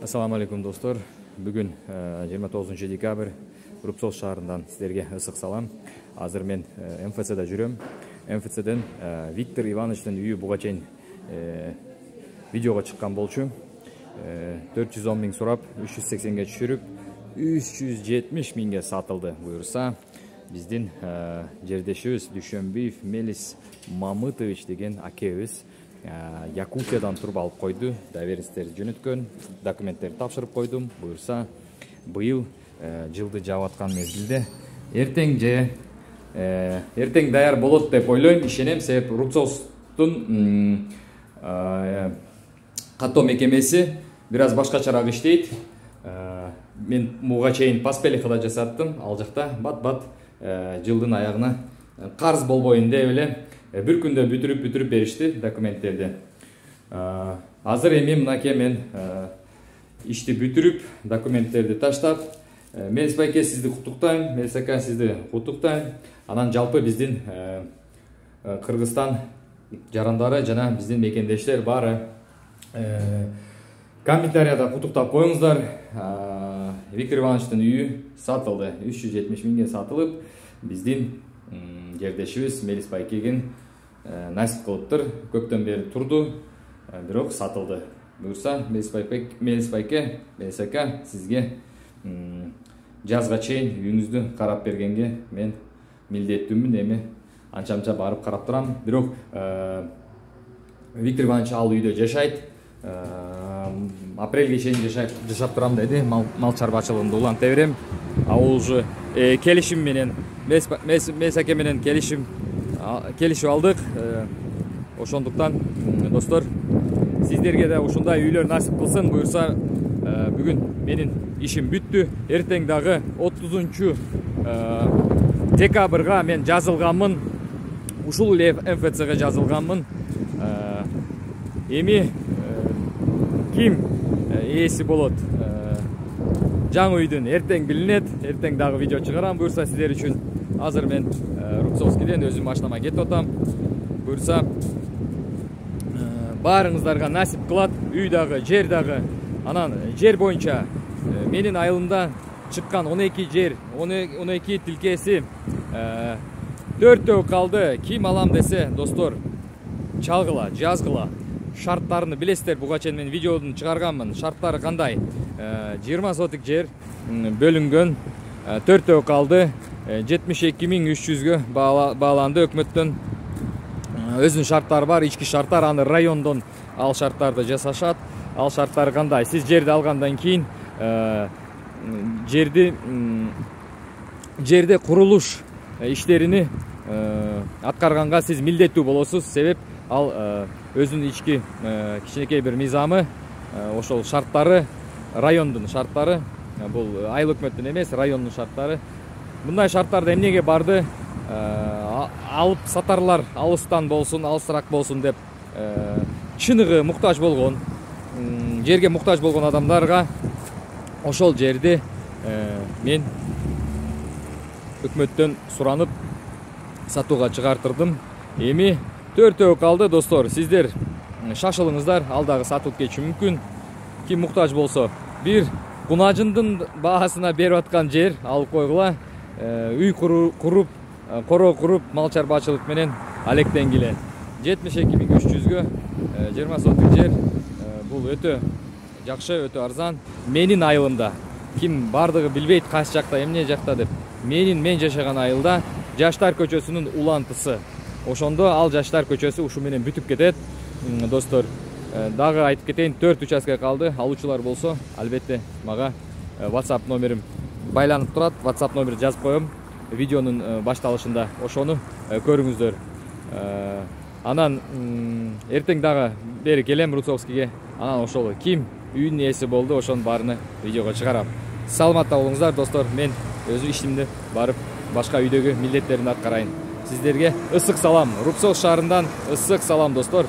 Assalamu alaikum достор. Бүгін 29 декабрь Рубцовск шаарынан сіздерге ысык салам. Азыр мен МФЦ-да жүрөм. МФЦ-ден Виктор Ивановичтин үйү буга чейин видеого чыккан болчу. 410 миң сурап, 380ге түшүрүп, 370 миңге сатылды. Буюрса, биздин жердешибиз Дүйшөнбиев Мелис Мамытович деген акебиз Якутиядан туруп алып койду, доверенностьтерди жөнөткөн, документтерди тапшырып койдум. Буюрса, быйыл жылды жаап аткан мезгилде эртең даяр болот деп ойлойм, ишенем. Себеп Рубцовсктун каттоо мекемеси бир аз башкачараак иштейт. Мен буга чейин паспелихада жасаттым, ал жакта бат-бат жылдын аягына карыз болбойн деп эле bir күндө бүтүрүп беришти документтерди. Азыр эми мынакей мен ишти бүтүрүп, документтерди таштап, Мелис байке сизди куттуктайм, Мелис ака сизди куттуктайм. Анан жалпы биздин Кыргызстан жарандары жана биздин мекендештер баары комментарияда куттуктап коюңуздар. Виктор Ивановичтин үйү сатылды, 370 миңге сатылып, биздин жердешибиз Мелис байкеген насип кылыптыр. Көптөн бери турду, бирок сатылды. Буюрса, Мелис байке, Мелис ака сизге жазга чейин үйүңүздү карап бергенге мен милдеттүүмүн. Эми анча барып карап турам. Бирок Виктор Иванович ал үйдө жашайт. Апрелге чейин жашап турам деди. Мал чарбачылыгымды уланта берем. Ал уже келишим менен Мелис аке менен келишип алдык. Ошондуктан достор, сиздерге да ушундай үйлөр насип кылсын. Буюрса, бүгүн менин ишим бүттү. Эртең дагы 30 декабрга мен жазылганмын. Ушул эле МФЦ-ге жазылганмын. Эми ким ээси болот? Жаңы үйдүн эртең билинет. Эртең дагы видео чыгарам. Буюрса, сиздер үчүн азыр мен Рубцовскиден өзүм машинама кетип атам. Буюрса, баарыңыздарга насип кылат. Үй дагы, жер дагы. Анан жер боюнча менин айылымда чыккан 12 жер, 12 тилкеси 4 калды. Ким алам десе, достор, чалгыла, жазгыла. Шарттарını билесиздер. Буга чейин мен видеодун чыгарганмын. Шарттары кандай? 20 сотик жер бөлүнгөн, 4 калды. 72.300-гө бааланды. Өкмөттөн өзүнүн шарттары бар, ички шарттар. Аны райондон ал шарттарды жасашат. Ал шарттары кандай? Сиз жерди алгандан кийин жерде курулуш иштерини аткарганга сиз милдеттүү болосуз. Себеп ал өзүнүн ички кичинекей бир мыйзамы, ошол шарттары, райондун шарттары. Бул айыл өкмөттүн эмес, райондун шарттары. Мындай шарттарда эмнеге барды? Алып сатарлар алыстан болсун, алысыраак болсун деп чыныгы муктаж болгон, жерге муктаж болгон адамдарга ошол жерди мен өкмөттөн суранып сатууга чыгартырдым. Эми 4 калды, достор. Сиздер шашылыңыздар, ал дагы сатылып кетиши мүмкүн. Ким муктаж болсо, бир кунажындын баасына берип аткан жер алып койгула. Үй куруп, короо куруп, мал чарбачылык менен алектенгиле. 72.300-гө 20 сотик жер. Бул өтө жакшы, өтө арзан. Менин айылымда, ким бардыгы билбейт кайсы жакта, эмне жакта деп, мен жашаган айылда Жаштар көчөсүнүн улантысы. Ошондо ал Жаштар көчөсү ушу менен бүтүп кетет. Достор, дагы айтып кетейин, 4 участка калды. Алуучулар болсо, албетте мага WhatsApp номерим байланып турат. WhatsApp номерди жазып коем. Видеонун башталышында ошону көрүңүздөр. Анан эртең дагы бери келем Рубцовскиге. Анан ошол ким үйүнүн ээси болду, ошонун баарына видеого чыгарам. Саламатта болуңуздар, достор. Мен өзү ишимди барып башка үйдөгү милдеттеримди аткарайын. Сиздерге ысык салам. Рубцовск шаарынан ысык салам, достор.